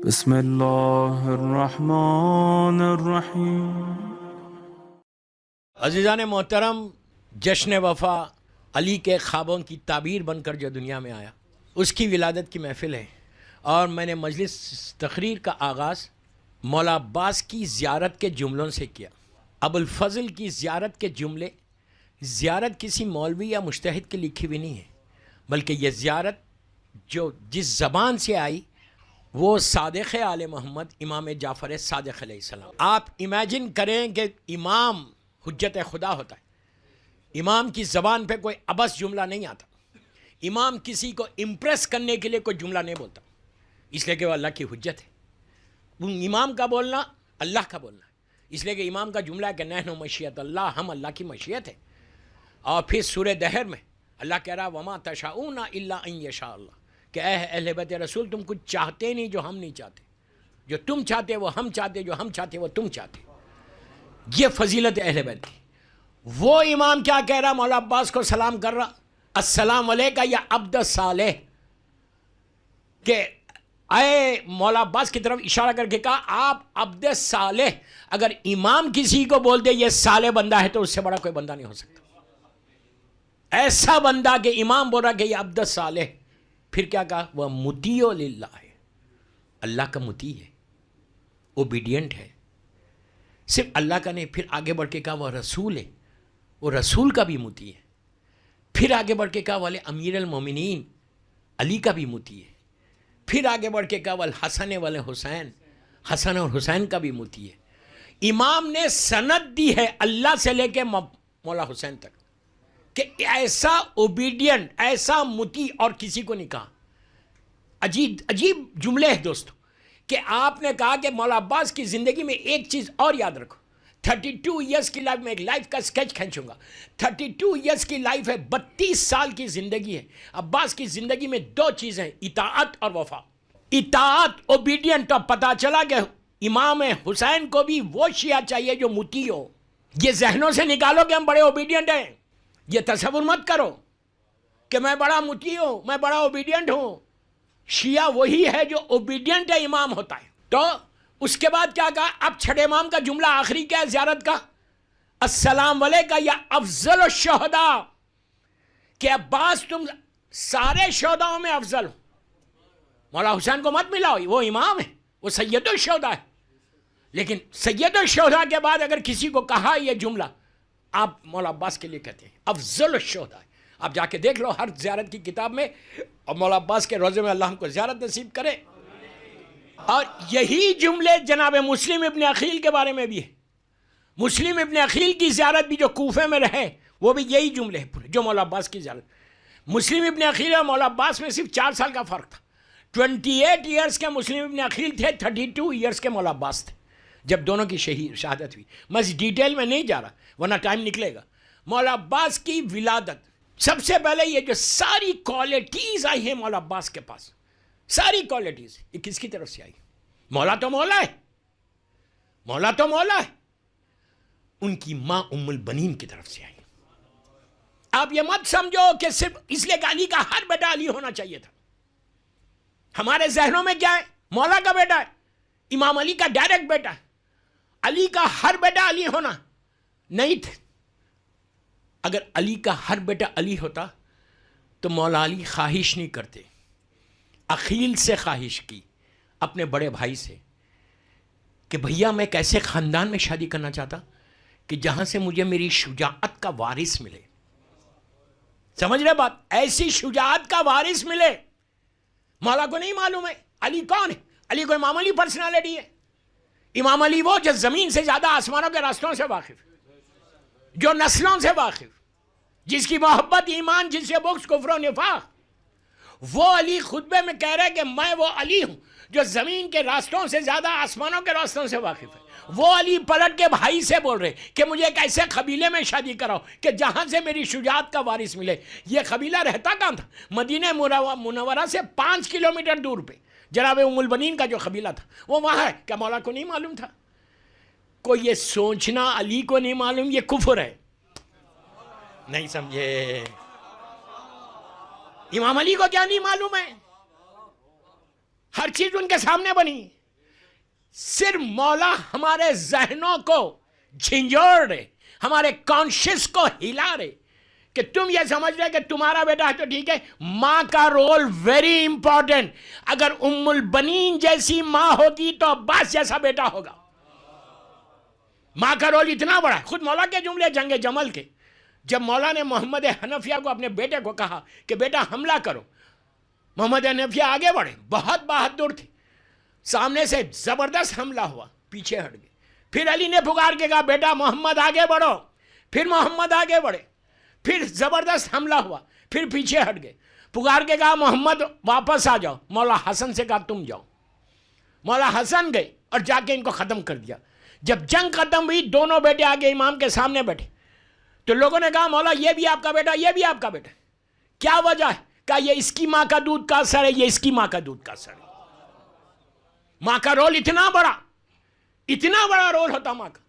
بسم اللہ الرحمن الرحیم۔ عزیزان محترم، جشن وفا علی کے خوابوں کی تعبیر بن کر جو دنیا میں آیا، اس کی ولادت کی محفل ہے، اور میں نے مجلس تقریر کا آغاز مولا عباس کی زیارت کے جملوں سے کیا۔ ابو الفضل کی زیارت کے جملے، زیارت کسی مولوی یا مجتہد کی لکھی ہوئی نہیں ہے، بلکہ یہ زیارت جو جس زبان سے آئی وہ صادق آل محمد امام جعفر صادق علیہ السلام۔ آپ امیجن کریں کہ امام حجت خدا ہوتا ہے، امام کی زبان پہ کوئی عبث جملہ نہیں آتا، امام کسی کو امپریس کرنے کے لیے کوئی جملہ نہیں بولتا، اس لیے کہ وہ اللہ کی حجت ہے۔ امام کا بولنا اللہ کا بولنا ہے، اس لیے کہ امام کا جملہ ہے کہ نحن مشیت اللہ، ہم اللہ کی مشیت ہے۔ اور پھر سورہ دہر میں اللہ کہہ رہا وما تشاؤون الا ان یشاء اللہ، کہ اے اہل بیت رسول تم کچھ چاہتے نہیں جو ہم نہیں چاہتے، جو تم چاہتے وہ ہم چاہتے، جو ہم چاہتے وہ تم چاہتے۔ یہ فضیلت اہل بیت کی۔ وہ امام کیا کہہ رہا؟ مولا عباس کو سلام کر رہا، السلام علیکہ یا عبد صالح، کہ اے مولا عباس کی طرف اشارہ کر کے کہا آپ عبد صالح۔ اگر امام کسی کو بول دے یہ صالح بندہ ہے تو اس سے بڑا کوئی بندہ نہیں ہو سکتا۔ ایسا بندہ کہ امام بول رہا کہ یہ عبد صالح، پھر کیا کہا؟ وہ مطیع للہ ہے، اللہ کا مطیع ہے، اوبیڈینٹ ہے، صرف اللہ کا نہیں۔ پھر آگے بڑھ کے کہا وہ رسول ہے، وہ رسول کا بھی مطیع ہے۔ پھر آگے بڑھ کے کہا والے امیر المومنین، علی کا بھی مطیع ہے۔ پھر آگے بڑھ کے کہا والحسن والحسین، حسن اور حسین کا بھی مطیع ہے۔ امام نے سند دی ہے اللہ سے لے کے مولا حسین تک کہ ایسا اوبیڈینٹ، ایسا مطیع اور کسی کو نہیں کہا۔ عجیب جملے ہیں دوستو، کہ آپ نے کہا کہ مولا عباس کی زندگی میں ایک چیز اور یاد رکھو، 32 ایئرس کی لائف میں ایک لائف کا سکیچ کھینچوں گا۔ 32 ایئرس کی لائف ہے، 32 سال کی زندگی ہے۔ عباس کی زندگی میں دو چیزیں، اطاعت اور وفا۔ اطاعت، اوبیڈینٹ، اور پتہ چلا کہ امام حسین کو بھی وہ شیعہ چاہیے جو مطیع ہو۔ یہ ذہنوں سے نکالو کہ ہم بڑے اوبیڈینٹ ہیں، یہ تصور مت کرو کہ میں بڑا مطیع ہوں، میں بڑا اوبیڈینٹ ہوں۔ شیعہ وہی ہے جو اوبیڈینٹ ہے، امام ہوتا ہے۔ تو اس کے بعد کیا کہا؟ اب چھٹے امام کا جملہ آخری کیا ہے زیارت کا؟ السلام علیکہ یا افضل الشہداء، کہ عباس تم سارے شہداؤں میں افضل ہو۔ مولا حسین کو مت ملاؤ، وہ امام ہے، وہ سید الشہداء ہے، لیکن سید الشہداء کے بعد اگر کسی کو کہا یہ جملہ، آپ مولا عباس کے لیے کہتے ہیں افضل الشہداء۔ آپ جا کے دیکھ لو ہر زیارت کی کتاب میں، اور مولا عباس کے روضے میں اللہ ہم کو زیارت نصیب کرے۔ اور یہی جملے جناب مسلم ابن عقیل کے بارے میں بھی ہے۔ مسلم ابن عقیل کی زیارت بھی جو کوفے میں رہے، وہ بھی یہی جملے ہیں پورے جو مولا عباس کی زیارت۔ مسلم ابن عقیل اور مولا عباس میں صرف 4 سال کا فرق تھا۔ 28 ایئرس کے مسلم ابن عقیل تھے، 32 ایئرس کے مولا عباس تھے جب دونوں کی شہادت ہوئی۔ میں اس ڈیٹیل میں نہیں جا رہا ورنہ ٹائم نکلے گا۔ مولا عباس کی ولادت، سب سے پہلے یہ جو ساری کوالٹیز آئی ہیں مولا عباس کے پاس، ساری کوالٹیز، یہ کس کی طرف سے آئی؟ مولا تو مولا ہے، مولا تو مولا ہے، ان کی ماں ام البنین کی طرف سے آئی۔ آپ یہ مت سمجھو کہ صرف اس لیے کہ علی کا ہر بیٹا علی ہونا چاہیے تھا۔ ہمارے ذہنوں میں کیا ہے؟ مولا کا بیٹا ہے، امام علی کا ڈائریکٹ بیٹا ہے، علی کا ہر بیٹا علی ہونا نہیں تھا۔ اگر علی کا ہر بیٹا علی ہوتا تو مولا علی خواہش نہیں کرتے، عقیل سے خواہش کی اپنے بڑے بھائی سے کہ بھیا میں کیسے خاندان میں شادی کرنا چاہتا کہ جہاں سے مجھے میری شجاعت کا وارث ملے۔ سمجھ رہے بات؟ ایسی شجاعت کا وارث ملے۔ مولا کو نہیں معلوم ہے علی کون ہے، علی کو امام علی پرسنالٹی ہے۔ امام علی وہ جو زمین سے زیادہ آسمانوں کے راستوں سے واقف، جو نسلوں سے واقف، جس کی محبت ایمان، جس سے بغض کفر و نفاق، وہ علی خطبے میں کہہ رہے کہ میں وہ علی ہوں جو زمین کے راستوں سے زیادہ آسمانوں کے راستوں سے واقف ہے۔ وہ علی پلٹ کے بھائی سے بول رہے کہ مجھے ایک ایسے قبیلے میں شادی کراؤ کہ جہاں سے میری شجاعت کا وارث ملے۔ یہ قبیلہ رہتا کہاں تھا؟ مدینہ منورہ سے 5 کلومیٹر دور پہ جناب ام البنین کا جو قبیلہ تھا وہ وہاں ہے۔ کیا مولا کو نہیں معلوم تھا؟ کوئی یہ سوچنا علی کو نہیں معلوم یہ کفر ہے، نہیں سمجھے؟ امام علی کو کیا نہیں معلوم ہے؟ ہر چیز ان کے سامنے بنی. صرف مولا ہمارے ذہنوں کو جھنجھوڑ رہے, ہمارے کانشیس کو ہلا رہے کہ تم یہ سمجھ رہے کہ تمہارا بیٹا ہے تو ٹھیک ہے. ماں کا رول ویری امپورٹنٹ. اگر ام البنین جیسی ماں ہوگی تو عباس جیسا بیٹا ہوگا. ماں کا رول اتنا بڑا ہے. خود مولا کے جملے جنگ جمل کے, جب مولا نے محمد حنفیہ کو اپنے بیٹے کو کہا کہ بیٹا حملہ کرو, محمد حنفیہ آگے بڑھے, بہت بہادر تھے, سامنے سے زبردست حملہ ہوا, پیچھے ہٹ گئے. پھر علی نے پکار کے کہا بیٹا محمد آگے بڑھو, پھر محمد آگے بڑھے, پھر زبردست حملہ ہوا, پھر پیچھے ہٹ گئے. پکار کے کہا محمد واپس آ جاؤ. مولا حسن سے کہا تم جاؤ. مولا حسن گئے اور جا کے ان کو ختم کر دیا. جب جنگ ختم ہوئی دونوں بیٹے آگے امام کے سامنے بیٹھے تو لوگوں نے کہا مولا یہ بھی آپ کا بیٹا, یہ بھی آپ کا بیٹا. کیا وجہ ہے؟ کہا یہ اس کی ماں کا دودھ کا اثر ہے, یہ اس کی ماں کا دودھ کا اثر ہے. ماں کا رول اتنا بڑا رول ہوتا ماں کا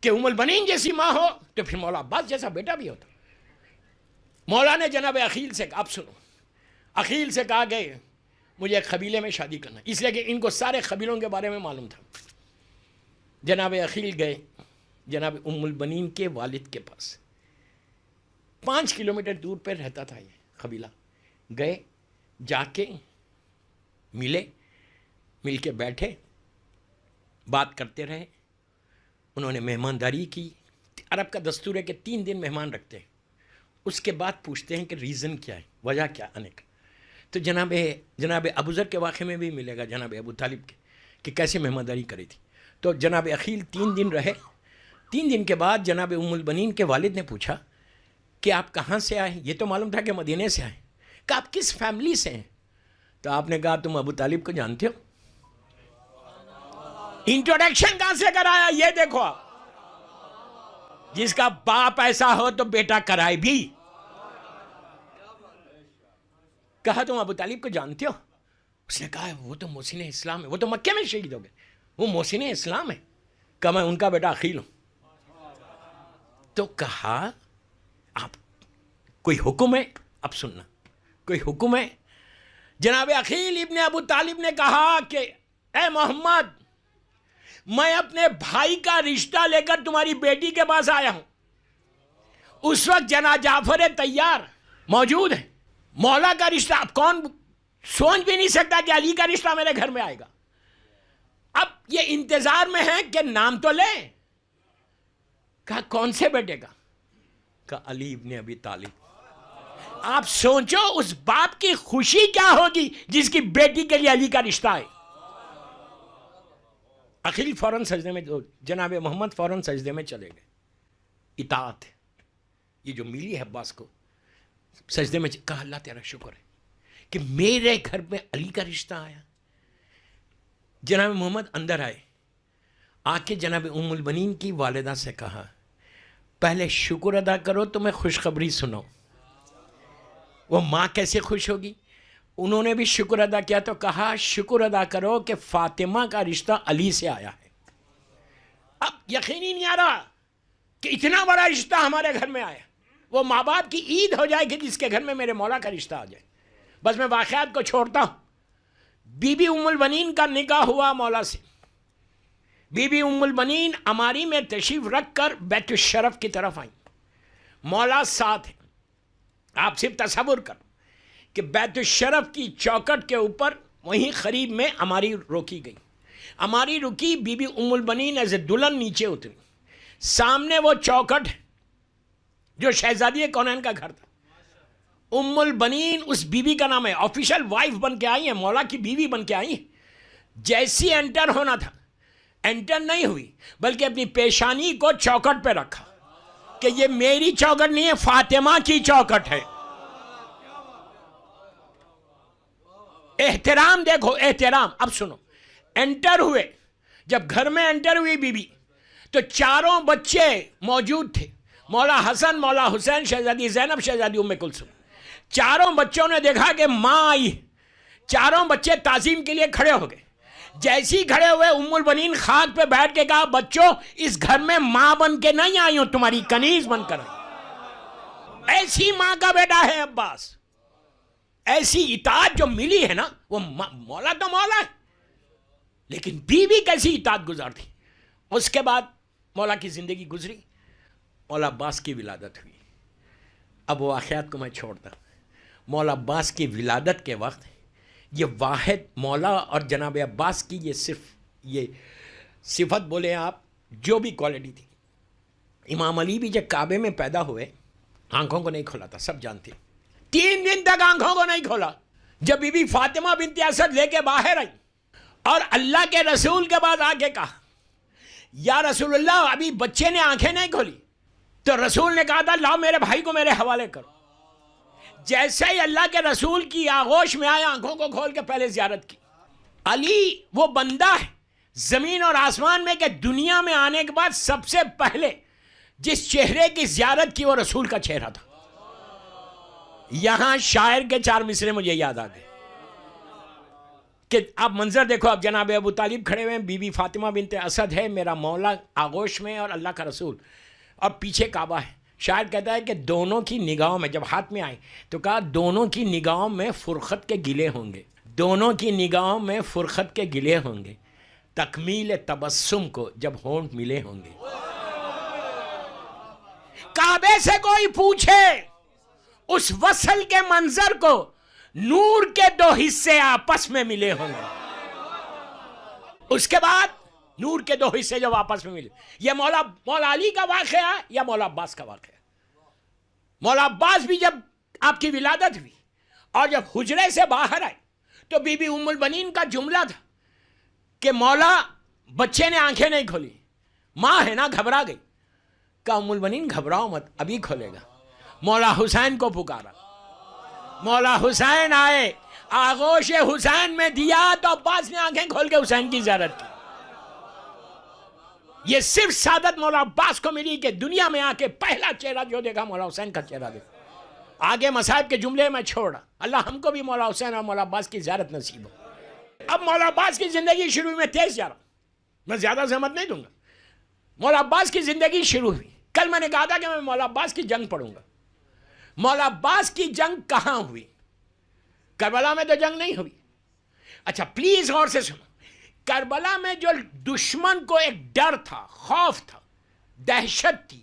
کہ ام البنین جیسی ماں ہو تو پھر مولا عباس جیسا بیٹا بھی ہوتا. مولا نے جناب عقیل سے کہا, اب سنو, عقیل سے کہا کہ مجھے ایک قبیلے میں شادی کرنا, اس لیے کہ ان کو سارے قبیلوں کے بارے میں معلوم تھا. جناب عقیل گئے جناب ام البنین کے والد کے پاس. 5 کلومیٹر دور پہ رہتا تھا یہ قبیلہ. گئے, جا کے ملے, مل کے بیٹھے, بات کرتے رہے. انہوں نے مہمانداری کی. عرب کا دستور ہے کہ 3 دن مہمان رکھتے ہیں, اس کے بعد پوچھتے ہیں کہ ریزن کیا ہے, وجہ کیا آنے کا. تو جناب ابو ذر کے واقعے میں بھی ملے گا جناب ابو طالب کے کہ کیسے مہمانداری کری تھی. تو جناب عقیل 3 دن رہے. 3 دن کے بعد جناب ام البنین کے والد نے پوچھا کہ آپ کہاں سے آئے؟ یہ تو معلوم تھا کہ مدینے سے آئے. کہ آپ کس فیملی سے ہیں؟ تو آپ نے کہا تم ابو طالب کو جانتے ہو. انٹروڈکشن کہاں سے کرایا یہ دیکھو آپ. جس کا باپ ایسا ہو تو بیٹا کرائے بھی. کہا تم ابو طالب کو جانتے ہو؟ اس نے کہا وہ تو محسن اسلام ہے, وہ تو مکے میں شہید ہو گئے, وہ محسن اسلام ہے. کہا میں ان کا بیٹا عقیل ہوں. تو کہا آپ کوئی حکم ہے؟ اب سننا, کوئی حکم ہے؟ جناب عقیل ابن ابو طالب نے کہا کہ اے محمد, میں اپنے بھائی کا رشتہ لے کر تمہاری بیٹی کے پاس آیا ہوں. اس وقت جناب جعفر طیار موجود ہے. مولا کا رشتہ, اب کون سوچ بھی نہیں سکتا کہ علی کا رشتہ میرے گھر میں آئے گا. اب یہ انتظار میں ہے کہ نام تو لیں. کہا کون سے بیٹے کا؟ کہا علی ابن ابی طالب. آپ سوچو اس باپ کی خوشی کیا ہوگی جس کی بیٹی کے لیے علی کا رشتہ ہے. عقیل فوراً سجدے میں, جناب محمد فوراً سجدے میں چلے گئے. اطاعت یہ جو ملی ہے عباس کو, سجدے میں کہا اللہ تیرا شکر ہے کہ میرے گھر میں علی کا رشتہ آیا. جناب محمد اندر آئے, آ کے جناب ام البنین کی والدہ سے کہا پہلے شکر ادا کرو تو میں خوشخبری سناؤں. وہ ماں کیسے خوش ہوگی؟ انہوں نے بھی شکر ادا کیا تو کہا شکر ادا کرو کہ فاطمہ کا رشتہ علی سے آیا ہے. اب یقین ہی نہیں آ رہا کہ اتنا بڑا رشتہ ہمارے گھر میں آیا. وہ ماں باپ کی عید ہو جائے گی جس کے گھر میں میرے مولا کا رشتہ آ جائے. بس میں واقعات کو چھوڑتا ہوں. بی بی ام البنین کا نکاح ہوا مولا سے. بی بی ام البنین عماری میں تشریف رکھ کر بیت الشرف کی طرف آئیں. مولا ساتھ ہے. آپ صرف تصور کرو کہ بیت الشرف کی چوکٹ کے اوپر وہیں قریب میں عماری روکی گئی. عماری رکی, بی بی ام البنین ایز اے دلہن نیچے اتری. سامنے وہ چوکٹ جو شہزادی کونین کا گھر تھا. ام البنین اس بیوی کا نام ہے, آفیشل وائف بن کے آئی ہیں, مولا کی بیوی بن کے آئی ہیں. جیسی انٹر ہونا تھا انٹر نہیں ہوئی بلکہ اپنی پیشانی کو چوکٹ پہ رکھا کہ یہ میری چوکٹ نہیں ہے, فاطمہ کی چوکٹ ہے. احترام دیکھو, احترام. اب سنو, انٹر ہوئے, جب گھر میں انٹر ہوئی بیوی تو چاروں بچے موجود تھے. مولا حسن, مولا حسین, شہزادی زینب, شہزادی ام کلثوم. چاروں بچوں نے دیکھا کہ ماں آئی. چاروں بچے تعظیم کے لیے کھڑے ہو گئے. جیسی کھڑے ہوئے ام البنین خاک پہ بیٹھ کے کہا بچوں اس گھر میں ماں بن کے نہیں آئی ہوں, تمہاری کنیز بن کر آئی. ایسی ماں کا بیٹا ہے عباس. ایسی اطاعت جو ملی ہے نا، وہ مولا تو مولا ہے، لیکن بیوی کیسی اطاعت گزار تھی. اس کے بعد مولا کی زندگی گزری، مولا عباس کی ولادت ہوئی. اب واقعات کو میں چھوڑتا. مولا عباس کی ولادت کے وقت یہ واحد مولا اور جناب عباس کی یہ صرف یہ صفت بولے آپ، جو بھی کوالٹی تھی. امام علی بھی جب کعبے میں پیدا ہوئے آنکھوں کو نہیں کھولا تھا، سب جانتے. 3 دن تک آنکھوں کو نہیں کھولا. جب بی بی فاطمہ بنت اسد لے کے باہر آئی اور اللہ کے رسول کے بعد آ کے کہا یا رسول اللہ ابھی بچے نے آنکھیں نہیں کھولی، تو رسول نے کہا تھا لاؤ میرے بھائی کو میرے حوالے کرو. جیسے ہی اللہ کے رسول کی آغوش میں آیا آنکھوں کو کھول کے پہلے زیارت کی. علی وہ بندہ ہے زمین اور آسمان میں کہ دنیا میں آنے کے بعد سب سے پہلے جس چہرے کی زیارت کی وہ رسول کا چہرہ تھا. یہاں شاعر کے 4 مصرے مجھے یاد آ گئے کہ آپ منظر دیکھو. اب جناب ابو طالب کھڑے ہوئے ہیں، بی بی فاطمہ بنت اسد ہے، میرا مولا آغوش میں اور اللہ کا رسول، اور پیچھے کعبہ ہے. شاعر کہتا ہے کہ دونوں کی نگاہوں میں جب ہاتھ میں آئے تو کہا دونوں کی نگاہوں میں فرقت کے گلے ہوں گے، دونوں کی نگاہوں میں فرقت کے گلے ہوں گے، تکمیل تبسم کو جب ہونٹ ملے ہوں گے. کعبے سے کوئی پوچھے اس وصل کے منظر کو، نور کے 2 حصے آپس میں ملے ہوں گے. اس کے بعد نور کے 2 حصے جب آپس میں ملے. یہ مولا علی کا واقعہ ہے یا مولا عباس کا واقعہ ہے؟ مولا عباس بھی جب آپ کی ولادت ہوئی اور جب حجرے سے باہر آئے تو بی بی ام البنین کا جملہ تھا کہ مولا بچے نے آنکھیں نہیں کھولی، ماں ہے نا گھبرا گئی. کہا ام البنین گھبراؤ مت، ابھی کھولے گا. مولا حسین کو پکارا، مولا حسین آئے، آغوش حسین میں دیا تو عباس نے آنکھیں کھول کے حسین کی زیارت کی. یہ صرف سعادت مولا عباس کو ملی کہ دنیا میں آ کے پہلا چہرہ جو دیکھا مولا حسین کا چہرہ دیکھا. آگے مصائب کے جملے میں چھوڑا. اللہ ہم کو بھی مولا حسین اور مولا عباس کی زیارت نصیب ہو. اب مولا عباس کی زندگی شروع میں تیز جا رہا ہوں، میں زیادہ زحمت نہیں دوں گا. مولا عباس کی زندگی شروع ہوئی. کل میں نے کہا تھا کہ میں مولا عباس کی جنگ پڑھوں گا. مولا عباس کی جنگ کہاں ہوئی؟ کربلا میں تو جنگ نہیں ہوئی. اچھا پلیز غور سے سنو. کربلا میں جو دشمن کو ایک ڈر تھا، خوف تھا، دہشت تھی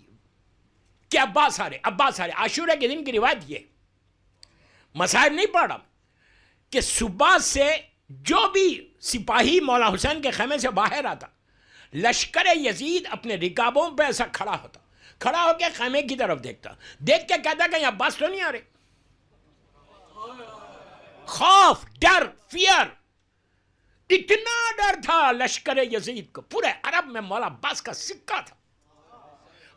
کہ عباس آ رہے. عاشورہ کے دن کی روایت یہ، مصائب نہیں پڑھ رہا، کہ صبح سے جو بھی سپاہی مولا حسین کے خیمے سے باہر آتا، لشکر یزید اپنے رکابوں پہ ایسا کھڑا ہو کے خیمے کی طرف دیکھتا، دیکھ کے کہتا کہ عباس تو نہیں آ رہے. خوف، ڈر، فیئر، اتنا ڈر تھا لشکر یزید کو. پورے عرب میں مولا عباس کا سکہ تھا.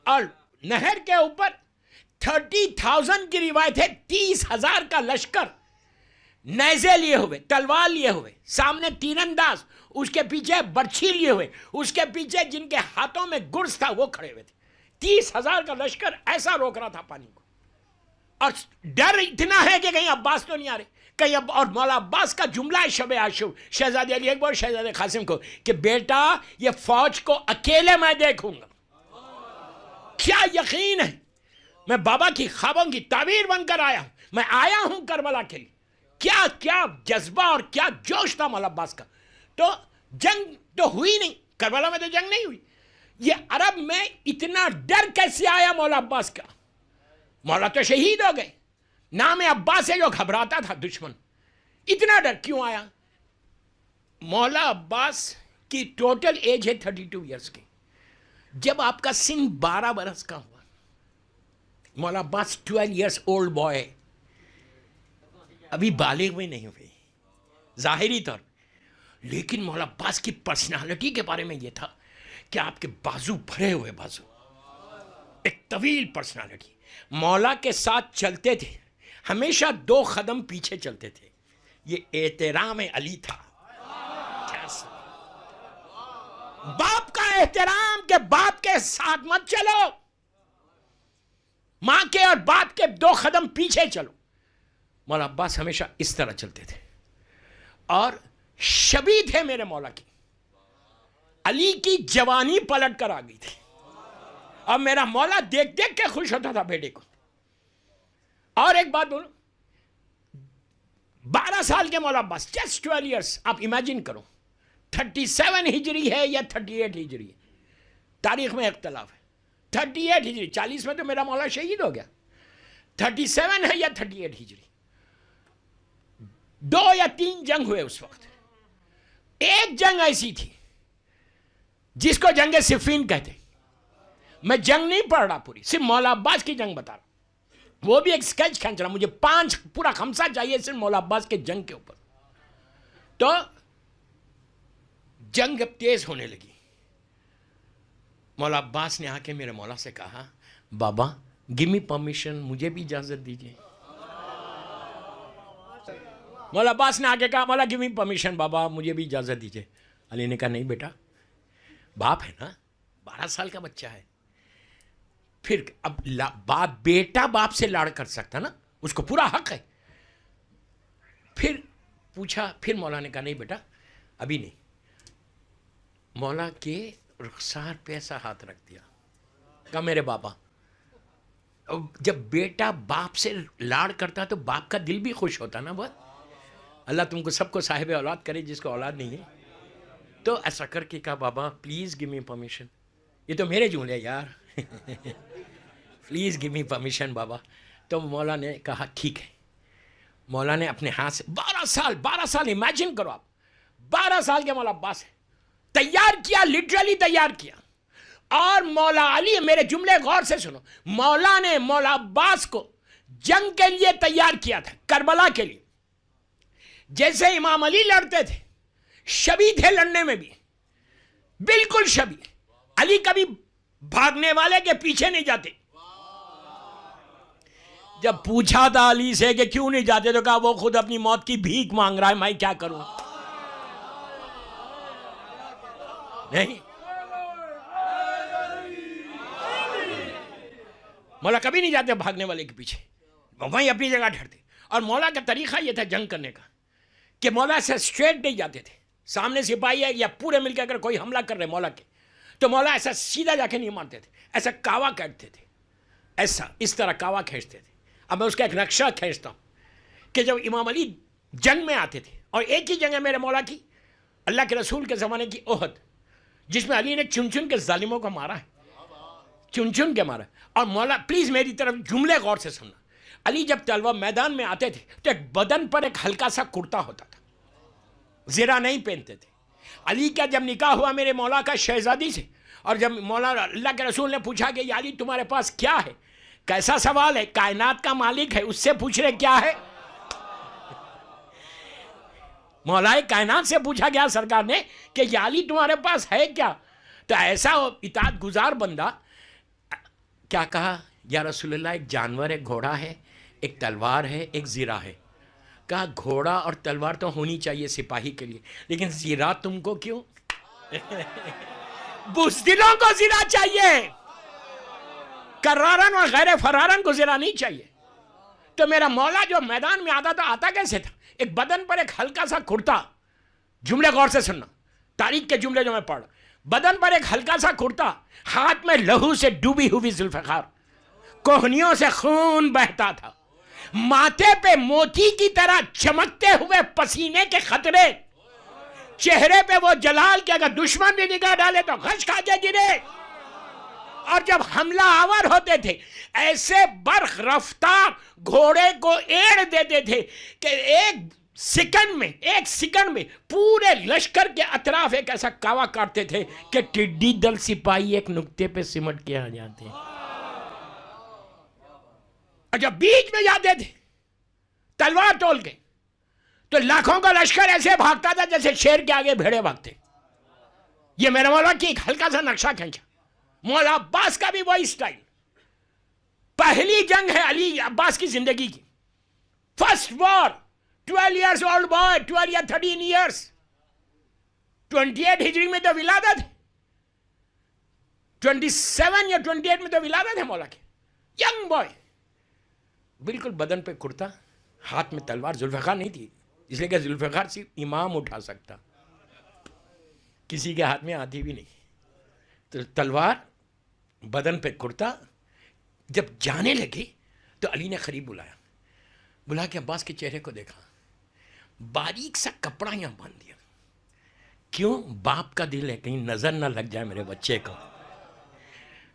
اور نہر کے اوپر 30,000 کی روایت ہے، 30,000 کا لشکر نیزے لیے ہوئے، تلوار لیے ہوئے، سامنے تیر انداز، اس کے پیچھے برچھی لیے ہوئے، اس کے پیچھے جن کے ہاتھوں میں گرز تھا وہ کھڑے ہوئے تھے. 30,000 کا لشکر ایسا روک رہا تھا پانی کو. اور ڈر اتنا ہے کہ کہیں عباس تو نہیں آ رہے کہیں. اور مولا عباس کا جملہ ہے شب عاشور شہزادے علی اکبر شہزادے قاسم کو کہ بیٹا یہ فوج کو اکیلے میں دیکھوں گا. کیا یقین ہے، میں بابا کی خوابوں کی تعبیر بن کر آیا ہوں، میں آیا ہوں کربلا کے لیے. کیا جذبہ اور کیا جوش تھا مولا عباس کا. تو جنگ تو ہوئی نہیں، کربلا میں تو جنگ نہیں ہوئی. یہ عرب میں اتنا ڈر کیسے آیا مولا عباس کا؟ مولا تو شہید ہو گئے، نام عباس ہے جو گھبراتا تھا دشمن. اتنا ڈر کیوں آیا؟ مولا عباس کی ٹوٹل ایج ہے 32 ایئرس کی. جب آپ کا سن 12 برس کا ہوا، مولا عباس 12 ایئرس اولڈ بوائے، ابھی بالغ بھی نہیں ہوئے ظاہری طور. لیکن مولا عباس کی پرسنالٹی کے بارے میں یہ تھا کہ آپ کے بازو بھرے ہوئے بازو، ایک طویل پرسنالٹی. مولا کے ساتھ چلتے تھے، ہمیشہ 2 قدم پیچھے چلتے تھے. یہ احترام علی تھا. باپ کا احترام کہ باپ کے ساتھ مت چلو، ماں کے اور باپ کے 2 قدم پیچھے چلو. مولا عباس ہمیشہ اس طرح چلتے تھے. اور شبیہ تھے میرے مولا کی. علی کی جوانی پلٹ کر آ گئی تھی اور میرا مولا دیکھ دیکھ کے خوش ہوتا تھا بیٹے کو. اور ایک بات بولو، 12 سال کے مولا عباس, جسٹ 12 ایئرس. آپ امیجن کرو 37 ہجری ہے یا 38 ہجری ہے, تاریخ میں اختلاف ہے. 38 ہجری, 40 میں تو میرا مولا شہید ہو گیا. 37 ہے یا 38 ہجری. 2 یا 3 جنگ ہوئے اس وقت. ایک جنگ ایسی تھی جس کو جنگ صفین کہتے. میں جنگ نہیں پڑھ رہا پوری, صرف مولا عباس کی جنگ بتا رہا ہوں. وہ بھی ایک سکیچ کھینچ رہا, مجھے 5 پورا خمسہ چاہیے صرف مولا عباس کے جنگ کے اوپر. تو جنگ اب تیز ہونے لگی. مولا عباس نے آ کے میرے مولا سے کہا, بابا گیو می پرمیشن, مجھے بھی اجازت دیجیے. مولا عباس نے آ کے کہا, مولا گیو می پرمیشن, بابا مجھے بھی اجازت دیجیے. علی نے کہا, نہیں بیٹا, باپ ہے نا, 12 سال کا بچہ ہے. پھر اب باپ, بیٹا باپ سے لاڑ کر سکتا نا, اس کو پورا حق ہے. پھر پوچھا, پھر مولا نے کہا, نہیں بیٹا ابھی نہیں. مولا کے رخسار پہ ایسا ہاتھ رکھ دیا, کہا میرے بابا. جب بیٹا باپ سے لاڑ کرتا تو باپ کا دل بھی خوش ہوتا نا بہت. اللہ تم کو سب کو صاحب اولاد کرے جس کو اولاد نہیں ہے. تو ایسا کر کے کہا, بابا پلیز گیو می پرمیشن. یہ تو میرے جملے یار, پلیز گیو می پرمیشن بابا. تو مولا نے کہا ٹھیک ہے. مولا نے اپنے ہاتھ سے 12 سال امیجن کرو آپ, 12 سال کے مولا عباس ہے, تیار کیا, لٹرلی تیار کیا. اور مولا علی, میرے جملے غور سے سنو, مولا نے مولا عباس کو جنگ کے لیے تیار کیا تھا, کربلا کے لیے. جیسے امام علی لڑتے تھے, شبیہ تھے لڑنے میں بھی, بالکل شبیہ. علی کبھی بھاگنے والے کے پیچھے نہیں جاتے. جب پوچھا تھا علی سے کہ کیوں نہیں جاتے, تو کہا وہ خود اپنی موت کی بھیک مانگ رہا ہے, میں کیا کروں. نہیں, مولا کبھی نہیں جاتے بھاگنے والے کے پیچھے, وہیں اپنی جگہ ٹھہرتے. اور مولا کا طریقہ یہ تھا جنگ کرنے کا کہ مولا سے اسٹریٹ نہیں جاتے تھے. سامنے سپاہی ہے یا پورے مل کے اگر کوئی حملہ کر رہے مولا کے, تو مولا ایسا سیدھا جا کے نہیں مارتے تھے, ایسا کاوا کاٹتے تھے, ایسا اس طرح کاوا کھینچتے تھے. اب میں اس کا ایک نقشہ کھینچتا ہوں کہ جب امام علی جنگ میں آتے تھے, اور ایک ہی جنگ ہے میرے مولا کی, اللہ کے رسول کے زمانے کی احد, جس میں علی نے چن چن کے ظالموں کو مارا ہے, چن چن کے مارا. اور مولا پلیز میری طرف جملے غور سے سننا. علی جب تلوار میدان میں آتے تھے تو ایک بدن پر ایک ہلکا سا کرتا ہوتا تھا, زرہ نہیں پہنتے تھے. علی کا جب نکاح ہوا میرے مولا کا شہزادی سے, اور جب مولا اللہ کے رسول نے پوچھا کہ یا علی تمہارے پاس کیا ہے, کیسا سوال ہے, کائنات کا مالک ہے اس سے پوچھ رہے کیا ہے. مولا کائنات سے پوچھا گیا سرکار نے کہ یا علی تمہارے پاس ہے کیا. تو ایسا اطاعت گزار بندہ کیا کہا, یا رسول اللہ ایک جانور ہے, گھوڑا ہے, ایک تلوار ہے, ایک زرہ ہے. کہا گھوڑا اور تلوار تو ہونی چاہیے سپاہی کے لیے, لیکن زرہ تم کو کیوں. بزدلوں کو زرہ چاہیے, کرارن اور غیر فرارن کو زرہ نہیں چاہیے. تو میرا مولا جو میدان میں آتا تھا, آتا کیسے تھا, ایک بدن پر ایک ہلکا سا کرتا. جملے غور سے سننا, تاریخ کے جملے جو میں پڑھ, بدن پر ایک ہلکا سا کرتا, ہاتھ میں لہو سے ڈوبی ہوئی ذوالفقار, کوہنیوں سے خون بہتا تھا, ماتھے پہ موتی کی طرح چمکتے ہوئے پسینے کے خطرے, چہرے پہ وہ جلال کہ اگر دشمن بھی نگاہ ڈالے تو غش کھا کے گرے. اور جب حملہ آور ہوتے تھے ایسے برق رفتار گھوڑے کو ایڑ دیتے تھے کہ ایک سیکنڈ میں پورے لشکر کے اطراف ایک ایسا کاوا کاٹتے تھے کہ ٹڈی دل سپاہی ایک نقطے پہ سمٹ کے آ جاتے. اور جب بیچ میں جاتے تھے تلوار تول کے, تو لاکھوں کا لشکر ایسے بھاگتا تھا جیسے شیر کے آگے بھیڑے بھاگتے. یہ میرے مولا کی ایک ہلکا سا نقشہ کھینچا. مولا عباس کا بھی وہی سٹائل. پہلی جنگ ہے علی عباس کی زندگی کی, first war, 12 years old boy, 12 یا 13 years, 28 ہجری میں تو ولادت, 27 یا 28 میں تو ولادت ہے مولا کی. ینگ بوائے, بالکل بدن پہ کرتا, ہاتھ میں تلوار. ذوالفقار نہیں تھی, اس لیے کہ ذوالفقار صرف امام اٹھا سکتا, کسی کے ہاتھ میں آتی بھی نہیں. تو تلوار, بدن پہ کرتا. جب جانے لگے تو علی نے قریب بلا کے عباس کے چہرے کو دیکھا, باریک سا کپڑا یہاں باندھ دیا. کیوں؟ باپ کا دل ہے کہیں نظر نہ لگ جائے میرے بچے کو.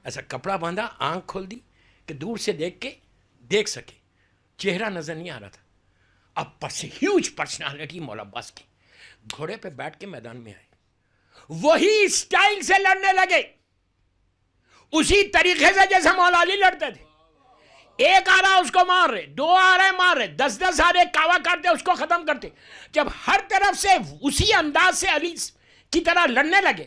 ایسا کپڑا باندھا, آنکھ کھول دی کہ دور سے دیکھ سکے. چہرہ نظر نہیں آ رہا تھا. اب ہیوج پرسنالٹی مولا عباس کی, گھوڑے پہ بیٹھ کے میدان میں آئے, وہی اسٹائل سے لڑنے لگے, اسی طریقے سے جیسے مولا علی لڑتے تھے. ایک آ رہا اس کو مار رہے, دو آ رہے مار رہے, 10 آ رہے کعوہ کاٹتے اس کو ختم کرتے. جب ہر طرف سے اسی انداز سے علی کی طرح لڑنے لگے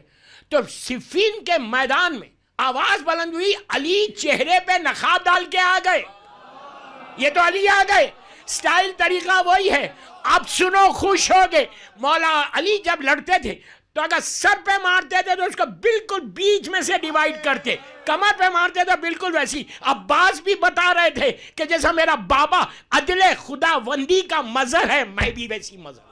تو صفین کے میدان میں آواز بلند ہوئی, علی چہرے پہ نقاب ڈال کے آ گئے. یہ تو علی آ گئے, سٹائل طریقہ وہی ہے. اب سنو, خوش ہو گئے. مولا علی جب لڑتے تھے تو اگر سر پہ مارتے تھے تو اس کو بالکل بیچ میں سے ڈیوائیڈ کرتے, کمر پہ مارتے تھے بالکل ویسی. عباس بھی بتا رہے تھے کہ جیسا میرا بابا عدل خدا وندی کا مظہر ہے, میں بھی ویسی مظہر.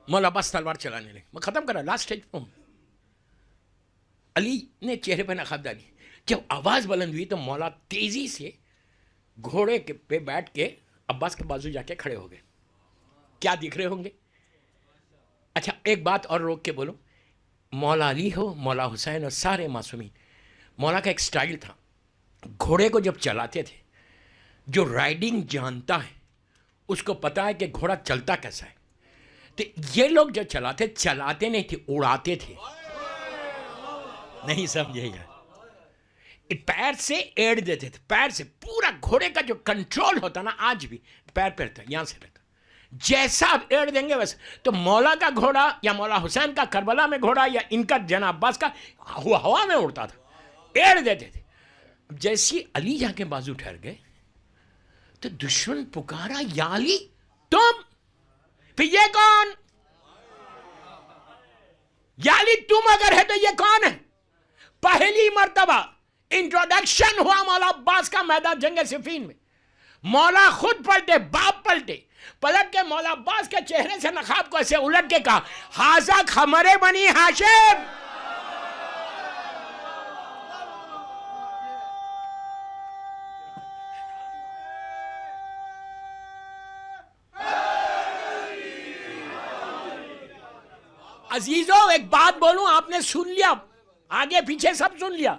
مولا عباس تلوار چلانے لگے. میں ختم کر رہا, لاسٹ سٹیج پہ ہوں. علی نے چہرے پہ نقاب ڈالی. جب آواز بلند ہوئی تو مولا تیزی سے گھوڑے پہ بیٹھ کے عباس کے بازو جا کے کھڑے ہو گئے. کیا دکھ رہے ہوں گے؟ اچھا ایک بات اور روک کے بولو, مولا علی ہو, مولا حسین اور سارے معصومین, مولا کا ایک سٹائل تھا. گھوڑے کو جب چلاتے تھے, جو رائڈنگ جانتا ہے اس کو پتا ہے کہ گھوڑا چلتا کیسا ہے. تو یہ لوگ جو چلاتے نہیں تھے, اڑاتے تھے. نہیں سمجھے گا؟ پیر سے ایڑ دیتے تھے, پیر سے. پورا گھوڑے کا جو کنٹرول ہوتا نا آج بھی پیر پہ رہتا, یہاں سے رہتا. جیسا آپ ایڑ دیں گے ویسا. تو مولا کا گھوڑا یا مولا حسین کا کربلا میں گھوڑا یا ان کا جناب عباس کا ہوا میں اڑتا تھا, ایڑ دیتے تھے. جیسی علی جا کے بازو ٹھہر گئے تو دشمن پکارا, یا علی تم, پھر یہ کون؟ یا علی تم اگر ہے تو یہ کون ہے؟ پہلی مرتبہ انٹروڈکشن ہوا مولا عباس کا میدان جنگ صفین میں. مولا خود پلٹے, باپ پلٹے, پلٹ کے مولا عباس کے چہرے سے نقاب کو ایسے الٹ کے کہا, ہاذا خمر بنی ہاشم. عزیزوں ایک بات بولوں, آپ نے سن لیا, آگے پیچھے سب سن لیا.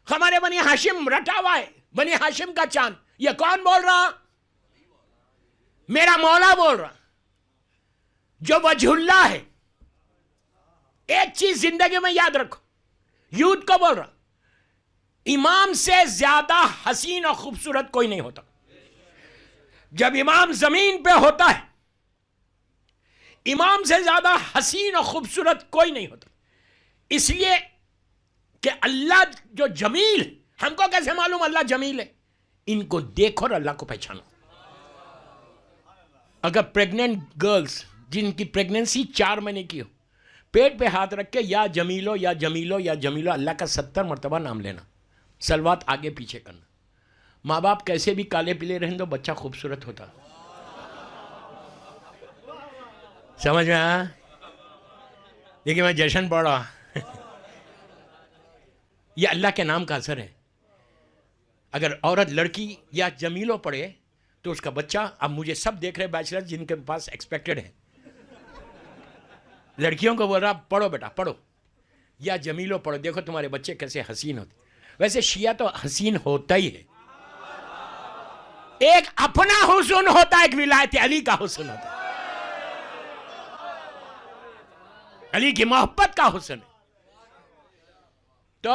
ہمارے بنی ہاشم رٹا ہوا ہے, بنی ہاشم کا چاند. یہ کون بول رہا؟ میرا مولا بول رہا, جو وجہ اللہ ہے. ایک چیز زندگی میں یاد رکھو, یوتھ کو بول رہا, امام سے زیادہ حسین اور خوبصورت کوئی نہیں ہوتا. جب امام زمین پہ ہوتا ہے, امام سے زیادہ حسین اور خوبصورت کوئی نہیں ہوتا. اس لیے کہ اللہ جو جمیل, ہم کو کیسے معلوم اللہ جمیل ہے؟ ان کو دیکھو اور اللہ کو پہچانو. اگر پریگننٹ گرلز جن کی پریگننسی 4 مہینے کی ہو, پیٹ پہ ہاتھ رکھ کے یا جمیلو یا جمیلو یا جمیلو اللہ کا 70 مرتبہ نام لینا, سلوات آگے پیچھے کرنا. ماں باپ کیسے بھی کالے پیلے رہیں تو بچہ خوبصورت ہوتا. سمجھ میں آیا؟ دیکھیں میں جشن پڑھ رہا, یہ اللہ کے نام کا اثر ہے. اگر عورت لڑکی یا جمیلو پڑھے تو اس کا بچہ, اب مجھے سب دیکھ رہے بیچلر جن کے پاس ایکسپیکٹڈ ہے, لڑکیوں کو بول رہا پڑھو بیٹا پڑھو, یا جمیلو پڑھو, دیکھو تمہارے بچے کیسے حسین ہوتے. ویسے شیعہ تو حسین ہوتا ہی ہے, ایک اپنا حسن ہوتا ہے, ایک ولایت علی کا حسن ہوتا ہے, علی کی محبت کا حسن ہے. تو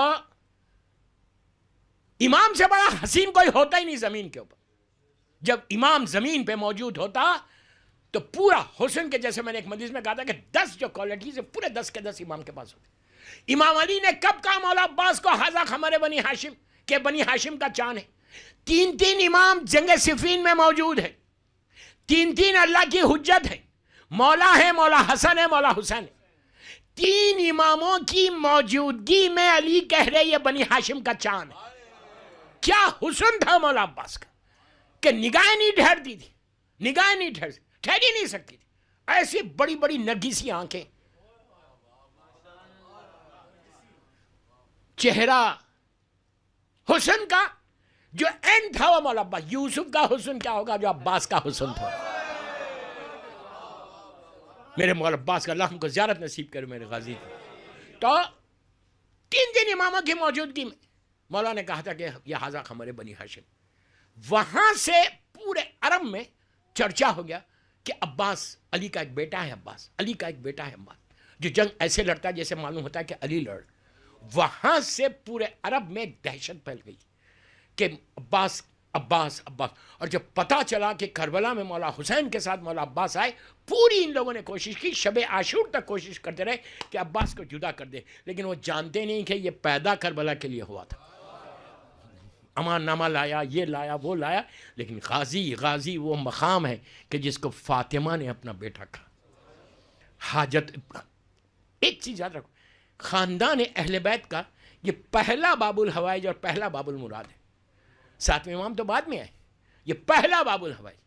امام سے بڑا حسین کوئی ہوتا ہی نہیں زمین کے اوپر. جب امام زمین پہ موجود ہوتا تو پورا حسن کے, جیسے میں نے ایک مجلس میں کہا تھا کہ 10 جو کوالٹیز ہیں پورے 10 کے 10 امام کے پاس ہوتے. امام علی نے کب کہا مولا عباس کو ہاذا خمر بنی ہاشم, کہ بنی ہاشم کا چاند ہے؟ 3 امام جنگ صفین میں موجود ہیں, 3 اللہ کی حجت ہے, مولا ہے, مولا حسن ہے, مولا حسین ہے. 3 اماموں کی موجودگی میں علی کہہ رہے یہ بنی ہاشم کا چاند ہے. کیا حسن تھا مولا عباس کا کہ نگاہیں نہیں ٹھہرتی تھی, نگاہیں نہیں ٹھہر ہی نہیں سکتی تھی. ایسی بڑی بڑی نرگسی آنکھیں, چہرہ حسن کا جو اینڈ تھا وہ مولا عباس. یوسف کا حسن کیا ہوگا جو عباس کا حسن تھا. میرے مولا عباس کا اللہ ہم کو زیارت نصیب کرے میرے غازی کی. تو 3 دن اماموں کی موجودگی میں مولا نے کہا تھا کہ یہ حاضہ ہمارے بنی ہاشم. وہاں سے پورے عرب میں چرچا ہو گیا کہ عباس علی کا ایک بیٹا ہے. عباس علی کا ایک بیٹا ہے عباس, جو جنگ ایسے لڑتا ہے جیسے معلوم ہوتا ہے کہ علی لڑ. وہاں سے پورے عرب میں ایک دہشت پھیل گئی کہ عباس عباس عباس. اور جب پتہ چلا کہ کربلا میں مولا حسین کے ساتھ مولا عباس آئے, پوری ان لوگوں نے کوشش کی, شب عاشور تک کوشش کرتے رہے کہ عباس کو جدا کر دے, لیکن وہ جانتے نہیں کہ یہ پیدا کربلا کے لیے ہوا تھا. امان نامہ لایا, یہ لایا, وہ لایا, لیکن غازی وہ مقام ہے کہ جس کو فاطمہ نے اپنا بیٹا کہا. حاجت. ایک چیز یاد رکھو, خاندان اہل بیت کا یہ پہلا باب الحوائج اور پہلا باب المراد ہے. 7ویں امام تو بعد میں آئے, یہ پہلا باب الحوائج.